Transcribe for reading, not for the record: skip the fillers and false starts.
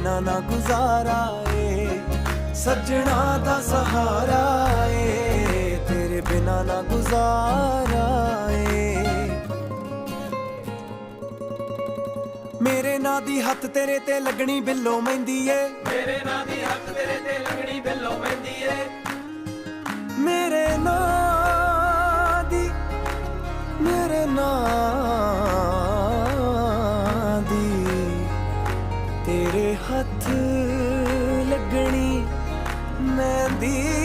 बिना ना गुजारा ए सजना दा सहारा ए तेरे बिना ना गुजारा ए मेरे ना दी हत्थ तेरे ते लगनी बिल्लो मेहंदी ए मेरे ना दी हक तेरे ते लगनी बिल्लो मेहंदी ए मेरे ना दी तेरे हत्थ लगनी मेहंदी